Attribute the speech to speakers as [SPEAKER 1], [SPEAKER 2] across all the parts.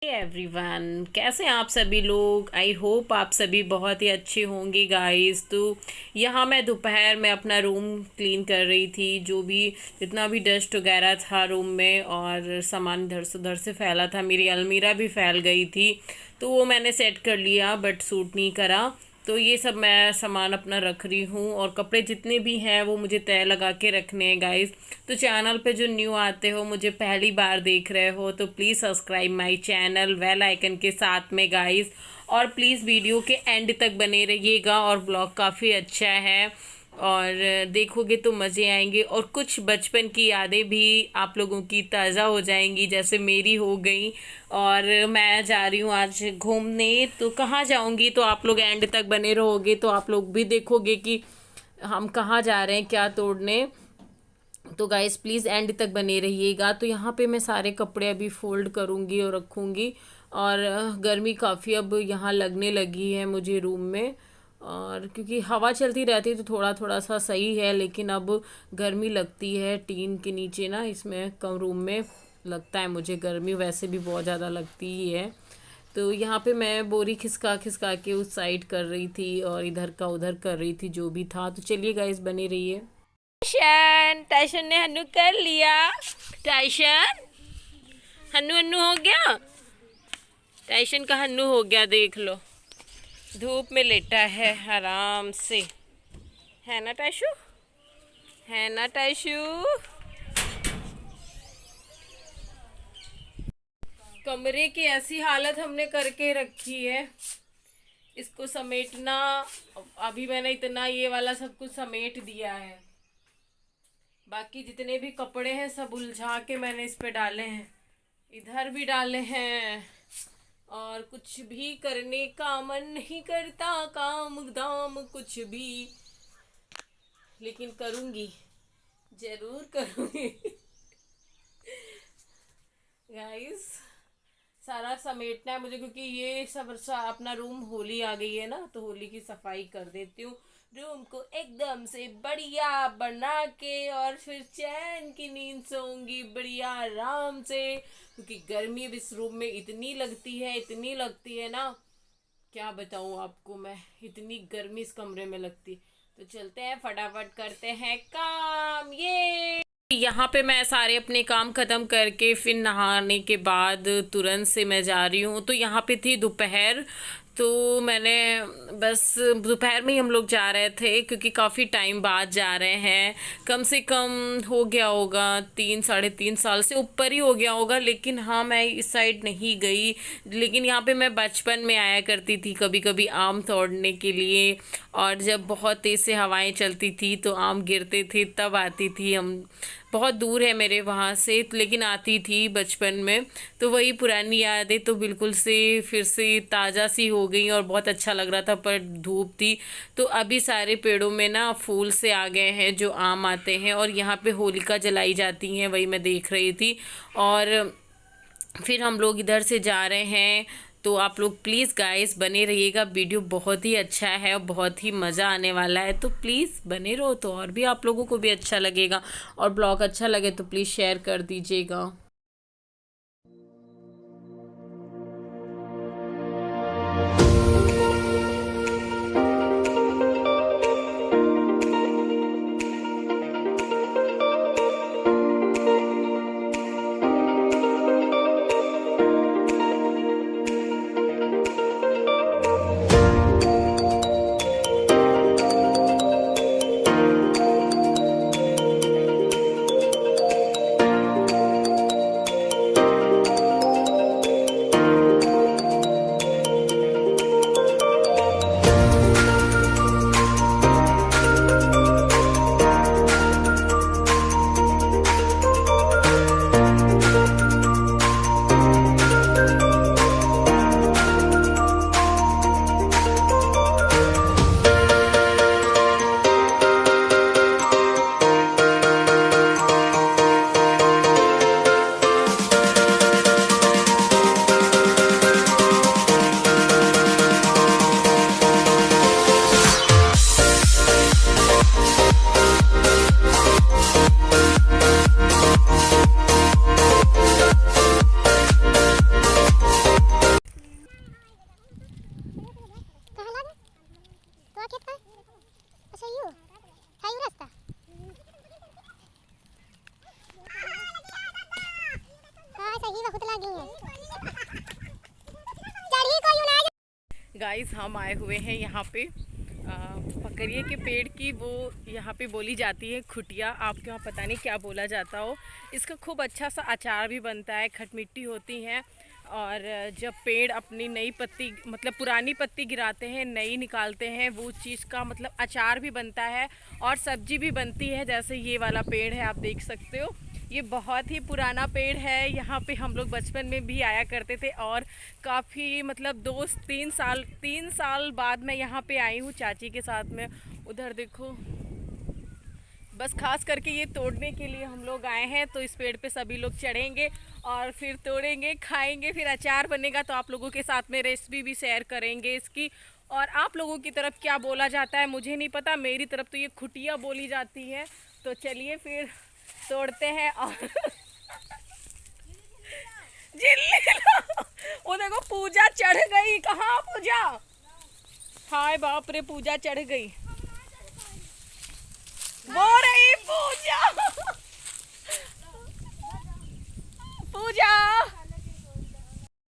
[SPEAKER 1] Everyone, कैसे हैं आप सभी लोग। आई होप आप सभी बहुत ही अच्छे होंगे गाइस। तो यहाँ मैं दोपहर में अपना रूम क्लीन कर रही थी, जो भी जितना भी डस्ट वगैरह था रूम में और सामान इधर से उधर से फैला था। मेरी अलमीरा भी फैल गई थी, तो वो मैंने सेट कर लिया बट सूट नहीं करा। तो ये सब मैं सामान अपना रख रही हूँ और कपड़े जितने भी हैं वो मुझे तय लगा के रखने हैं गाइस। तो चैनल पे जो न्यू आते हो, मुझे पहली बार देख रहे हो, तो please subscribe my channel bell icon के साथ में गाइस। और प्लीज़ वीडियो के एंड तक बने रहिएगा। और ब्लॉग काफ़ी अच्छा है और देखोगे तो मज़े आएंगे और कुछ बचपन की यादें भी आप लोगों की ताज़ा हो जाएंगी, जैसे मेरी हो गई। और मैं जा रही हूँ आज घूमने, तो कहाँ जाऊँगी तो आप लोग एंड तक बने रहोगे तो आप लोग भी देखोगे कि हम कहाँ जा रहे हैं, क्या तोड़ने। तो गाइस प्लीज़ एंड तक बने रहिएगा। तो यहाँ पे मैं सारे कपड़े अभी फोल्ड करूँगी और रखूँगी। और गर्मी काफ़ी अब यहाँ लगने लगी है मुझे रूम में, और क्योंकि हवा चलती रहती है तो थोड़ा थोड़ा सा सही है, लेकिन अब गर्मी लगती है टीन के नीचे ना, इसमें कम रूम में लगता है मुझे गर्मी, वैसे भी बहुत ज़्यादा लगती ही है। तो यहाँ पे मैं बोरी खिसका खिसका के उस साइड कर रही थी और इधर का उधर कर रही थी जो भी था। तो चलिए गाइस बने रहिए। टाइशन टाइशन ने हन्नू कर लिया। टाइशन हन्नू हन्नू हो गया। टाइशन का हन्नू हो गया, देख लो। धूप में लेटा है आराम से, है ना टाइशू, है ना टाइशू। कमरे की ऐसी हालत हमने करके रखी है, इसको समेटना। अभी मैंने इतना ये वाला सब कुछ समेट दिया है, बाकी जितने भी कपड़े हैं सब उलझा के मैंने इस पे डाले हैं, इधर भी डाले हैं। और कुछ भी करने का मन नहीं करता, काम दाम कुछ भी, लेकिन करूँगी, जरूर करूँगी। गाइस सारा समेटना है मुझे, क्योंकि ये सब अपना रूम, होली आ गई है ना, तो होली की सफाई कर देती हूँ रूम को एकदम से बढ़िया बना के, और फिर चैन की नींद सोऊंगी बढ़िया आराम से। क्योंकि गर्मी अब इस रूम में इतनी लगती है, इतनी लगती है ना, क्या बताऊँ आपको मैं, इतनी गर्मी इस कमरे में लगती। तो चलते हैं फटाफट करते हैं काम। ये यहाँ पे मैं सारे अपने काम ख़त्म करके फिर नहाने के बाद तुरंत से मैं जा रही हूँ। तो यहाँ पे थी दोपहर, तो मैंने बस दोपहर में ही हम लोग जा रहे थे, क्योंकि काफ़ी टाइम बाद जा रहे हैं। कम से कम हो गया होगा 3 साढ़े 3 साल से ऊपर ही हो गया होगा। लेकिन हाँ, मैं इस साइड नहीं गई, लेकिन यहाँ पे मैं बचपन में आया करती थी कभी कभी आम तोड़ने के लिए। और जब बहुत तेज़ से हवाएं चलती थी तो आम गिरते थे, तब आती थी। हम बहुत दूर है मेरे वहाँ से, लेकिन आती थी बचपन में। तो वही पुरानी यादें तो बिल्कुल से फिर से ताज़ा सी हो गई और बहुत अच्छा लग रहा था। पर धूप थी, तो अभी सारे पेड़ों में ना फूल से आ गए हैं जो आम आते हैं, और यहाँ पे होलिका जलाई जाती हैं, वही मैं देख रही थी। और फिर हम लोग इधर से जा रहे हैं। तो आप लोग प्लीज़ गाइस बने रहिएगा, वीडियो बहुत ही अच्छा है और बहुत ही मज़ा आने वाला है। तो प्लीज़ बने रहो, तो और भी आप लोगों को भी अच्छा लगेगा। और ब्लॉग अच्छा लगे तो प्लीज़ शेयर कर दीजिएगा। गाइस हम आए हुए हैं यहाँ पे पकरिए के पेड़ की, वो यहाँ पे बोली जाती है खुटिया, आपके यहाँ पता नहीं क्या बोला जाता हो। इसका खूब अच्छा सा अचार भी बनता है, खटमिट्टी होती हैं। और जब पेड़ अपनी नई पत्ती मतलब पुरानी पत्ती गिराते हैं, नई निकालते हैं, वो चीज़ का मतलब अचार भी बनता है और सब्जी भी बनती है। जैसे ये वाला पेड़ है, आप देख सकते हो, ये बहुत ही पुराना पेड़ है। यहाँ पे हम लोग बचपन में भी आया करते थे और काफ़ी मतलब 2-3 साल बाद मैं यहाँ पे आई हूँ चाची के साथ में। उधर देखो, बस खास करके ये तोड़ने के लिए हम लोग आए हैं। तो इस पेड़ पे सभी लोग चढ़ेंगे और फिर तोड़ेंगे, खाएंगे, फिर अचार बनेगा। तो आप लोगों के साथ में रेसिपी भी शेयर करेंगे इसकी। और आप लोगों की तरफ क्या बोला जाता है मुझे नहीं पता, मेरी तरफ तो ये खुटिया बोली जाती है। तो चलिए फिर तोड़ते हैं और जिल्ली लो। वो देखो पूजा चढ़ गई। कहाँ पूजा? हाय बाप रे, पूजा चढ़ गई। वो रही पूजा। पूजा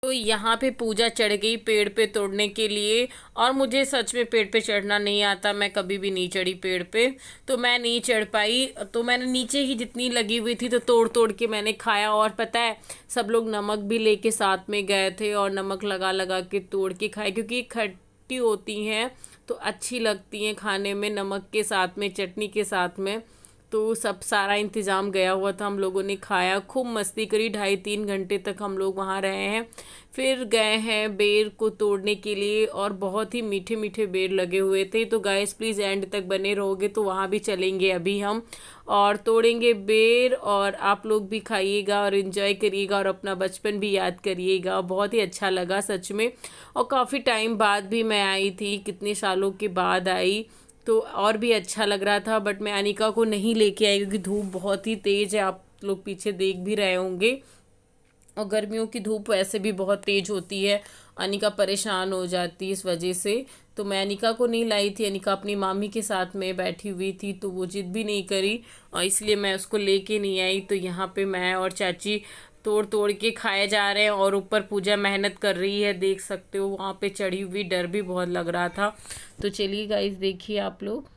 [SPEAKER 1] तो यहाँ पे पूजा चढ़ गई पेड़ पे तोड़ने के लिए। और मुझे सच में पेड़ पे चढ़ना नहीं आता, मैं कभी भी नहीं चढ़ी पेड़ पे, तो मैं नहीं चढ़ पाई। तो मैंने नीचे ही जितनी लगी हुई थी तो तोड़ तोड़ के मैंने खाया। और पता है, सब लोग नमक भी लेके साथ में गए थे और नमक लगा लगा के तोड़ के खाए, क्योंकि खट्टी होती हैं तो अच्छी लगती हैं खाने में, नमक के साथ में, चटनी के साथ में। तो सब सारा इंतज़ाम गया हुआ था, हम लोगों ने खाया, खूब मस्ती करी। 2.5-3 घंटे तक हम लोग वहाँ रहे हैं। फिर गए हैं बेर को तोड़ने के लिए और बहुत ही मीठे मीठे बेर लगे हुए थे। तो गाइस प्लीज़ एंड तक बने रहोगे तो वहाँ भी चलेंगे अभी हम और तोड़ेंगे बेर, और आप लोग भी खाइएगा और इन्जॉय करिएगा और अपना बचपन भी याद करिएगा। बहुत ही अच्छा लगा सच में। और काफ़ी टाइम बाद भी मैं आई थी, कितने सालों के बाद आई, तो और भी अच्छा लग रहा था। बट मैं अनिका को नहीं लेके आई क्योंकि धूप बहुत ही तेज़ है, आप लोग पीछे देख भी रहे होंगे। और गर्मियों की धूप वैसे भी बहुत तेज़ होती है, अनिका परेशान हो जाती है इस वजह से। तो मैं अनिका को नहीं लाई थी, अनिका अपनी मामी के साथ में बैठी हुई थी तो वो जिद भी नहीं करी और इसलिए मैं उसको लेके नहीं आई। तो यहाँ पे मैं और चाची तोड़ तोड़ के खाए जा रहे हैं और ऊपर पूजा मेहनत कर रही है, देख सकते हो वहाँ पे चढ़ी हुई, डर भी बहुत लग रहा था। तो चलिए गाइस देखिए आप लोग।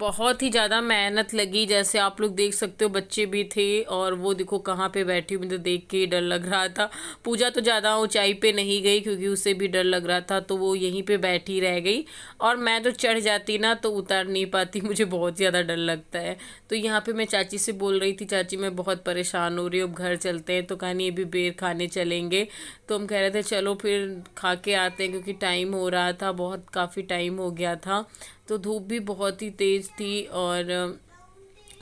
[SPEAKER 1] बहुत ही ज़्यादा मेहनत लगी, जैसे आप लोग देख सकते हो बच्चे भी थे और वो देखो कहाँ पे बैठी हुई, मुझे देख के डर लग रहा था। पूजा तो ज़्यादा ऊंचाई पे नहीं गई क्योंकि उसे भी डर लग रहा था, तो वो यहीं पे बैठी रह गई। और मैं तो चढ़ जाती ना तो उतर नहीं पाती, मुझे बहुत ज़्यादा डर लगता है। तो यहाँ पे मैं चाची से बोल रही थी, चाची मैं बहुत परेशान हो रही हूँ, अब घर चलते हैं। तो कहानी ये भी बेर खाने चलेंगे। तो हम कह रहे थे चलो फिर खा के आते हैं, क्योंकि टाइम हो रहा था, बहुत काफ़ी टाइम हो गया था। तो धूप भी बहुत ही तेज़ थी और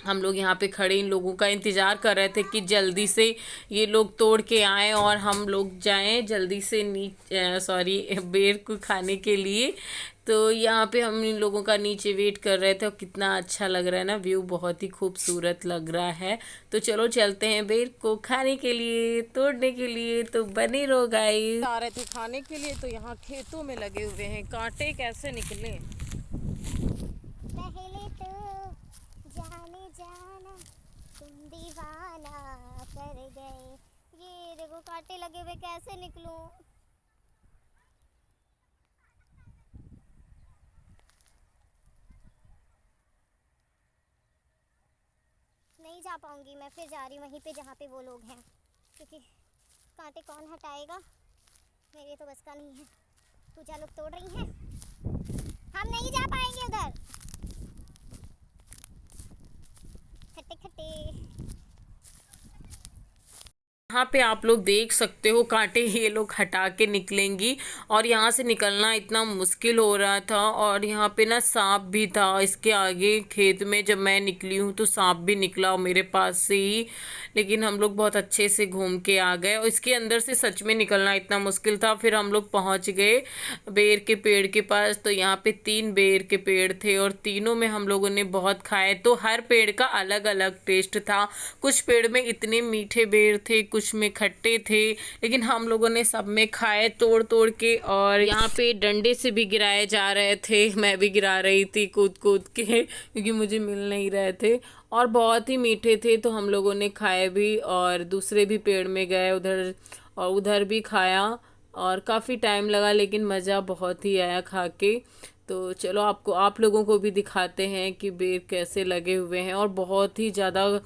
[SPEAKER 1] हम लोग यहाँ पे खड़े इन लोगों का इंतज़ार कर रहे थे कि जल्दी से ये लोग तोड़ के आएँ और हम लोग जाएं जल्दी से सॉरी बेर को खाने के लिए। तो यहाँ पे हम इन लोगों का नीचे वेट कर रहे थे और कितना अच्छा लग रहा है ना, व्यू बहुत ही खूबसूरत लग रहा है। तो चलो चलते हैं बेर को खाने के लिए, तोड़ने के लिए। तो बने रहो गाइस। आ रहे थे खाने के लिए तो यहाँ खेतों में लगे हुए हैं, कांटे कैसे निकले।
[SPEAKER 2] पहले तो जाने जाना तुम दीवाना कर गए, ये देखो कांटे लगे हुए, कैसे निकलूं। नहीं जा पाऊंगी मैं, फिर जा रही वहीं पे जहाँ पे वो लोग हैं, क्योंकि कांटे कौन हटाएगा, मेरे तो बस का नहीं है। पूजा लोग तोड़ रही हैं, हम नहीं जा पाएंगे उधर, खट्टे खट्टे।
[SPEAKER 1] यहाँ पे आप लोग देख सकते हो कांटे ये लोग हटा के निकलेंगी और यहाँ से निकलना इतना मुश्किल हो रहा था। और यहाँ पे ना सांप भी था, इसके आगे खेत में जब मैं निकली हूँ तो सांप भी निकला और मेरे पास से ही, लेकिन हम लोग बहुत अच्छे से घूम के आ गए। और इसके अंदर से सच में निकलना इतना मुश्किल था। फिर हम लोग पहुँच गए बेर के पेड़ के पास। तो यहाँ पे 3 बेर के पेड़ थे और तीनों में हम लोगों ने बहुत खाए। तो हर पेड़ का अलग अलग टेस्ट था, कुछ पेड़ में इतने मीठे बेर थे, कुछ कुछ में खट्टे थे, लेकिन हम लोगों ने सब में खाए तोड़ तोड़ के। और यहाँ पे डंडे से भी गिराए जा रहे थे, मैं भी गिरा रही थी कूद कूद के क्योंकि मुझे मिल नहीं रहे थे, और बहुत ही मीठे थे तो हम लोगों ने खाए भी। और दूसरे भी पेड़ में गए उधर, और उधर भी खाया, और काफ़ी टाइम लगा लेकिन मज़ा बहुत ही आया खा के। तो चलो आपको, आप लोगों को भी दिखाते हैं कि बेर कैसे लगे हुए हैं, और बहुत ही ज़्यादा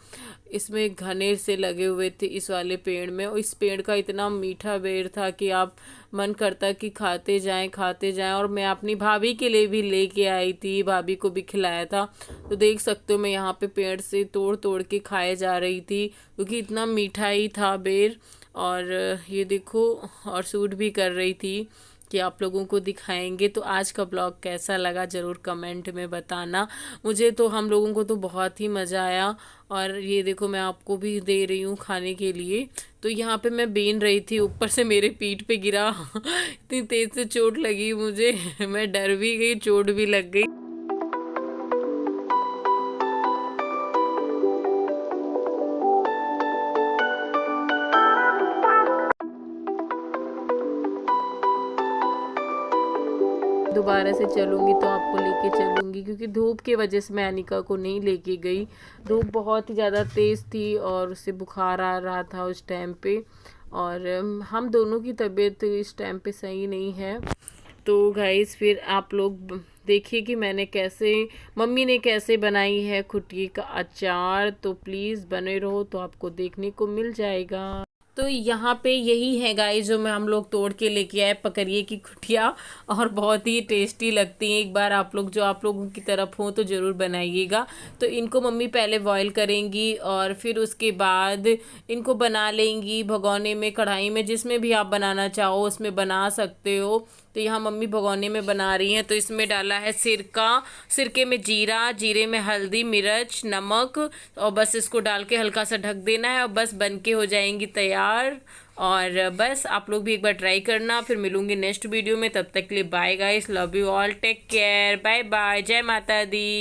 [SPEAKER 1] इसमें घने से लगे हुए थे इस वाले पेड़ में। और इस पेड़ का इतना मीठा बेर था कि आप मन करता कि खाते जाएं खाते जाएं। और मैं अपनी भाभी के लिए भी लेके आई थी, भाभी को भी खिलाया था। तो देख सकते हो मैं यहाँ पे पेड़ से तोड़ तोड़ के खाए जा रही थी क्योंकि इतना मीठा ही था बेर। और ये देखो, और शूट भी कर रही थी कि आप लोगों को दिखाएंगे। तो आज का ब्लॉग कैसा लगा ज़रूर कमेंट में बताना। मुझे तो, हम लोगों को तो बहुत ही मज़ा आया। और ये देखो मैं आपको भी दे रही हूँ खाने के लिए। तो यहाँ पे मैं बीन रही थी, ऊपर से मेरे पीठ पे गिरा इतनी तेज़ से चोट लगी मुझे मैं डर भी गई, चोट भी लग गई। दोबारा से चलूँगी तो आपको लेके चलूँगी, क्योंकि धूप की वजह से मैं अनिका को नहीं लेके गई। धूप बहुत ही ज़्यादा तेज़ थी और उससे बुखार आ रहा था उस टाइम पे, और हम दोनों की तबीयत इस टाइम पे सही नहीं है। तो गाइस फिर आप लोग देखिए कि मैंने कैसे, मम्मी ने कैसे बनाई है खुटिये का अचार। तो प्लीज़ बने रहो तो आपको देखने को मिल जाएगा। तो यहाँ पे यही है गाइस जो मैं हम लोग तोड़ के लेके आए, पकड़िए की खुटिया, और बहुत ही टेस्टी लगती हैं। एक बार आप लोग, जो आप लोगों की तरफ हो तो ज़रूर बनाइएगा। तो इनको मम्मी पहले बॉईल करेंगी और फिर उसके बाद इनको बना लेंगी भगोने में, कढ़ाई में, जिसमें भी आप बनाना चाहो उसमें बना सकते हो। तो यहाँ मम्मी भगोने में बना रही हैं। तो इसमें डाला है सिरका, सिरके में जीरा, जीरे में हल्दी, मिर्च, नमक, और बस इसको डाल के हल्का सा ढक देना है और बस बन के हो जाएंगी तैयार। और बस आप लोग भी एक बार ट्राई करना। फिर मिलूंगी नेक्स्ट वीडियो में, तब तक के लिए bye guys, love you all, take care, bye bye, जय माता दी।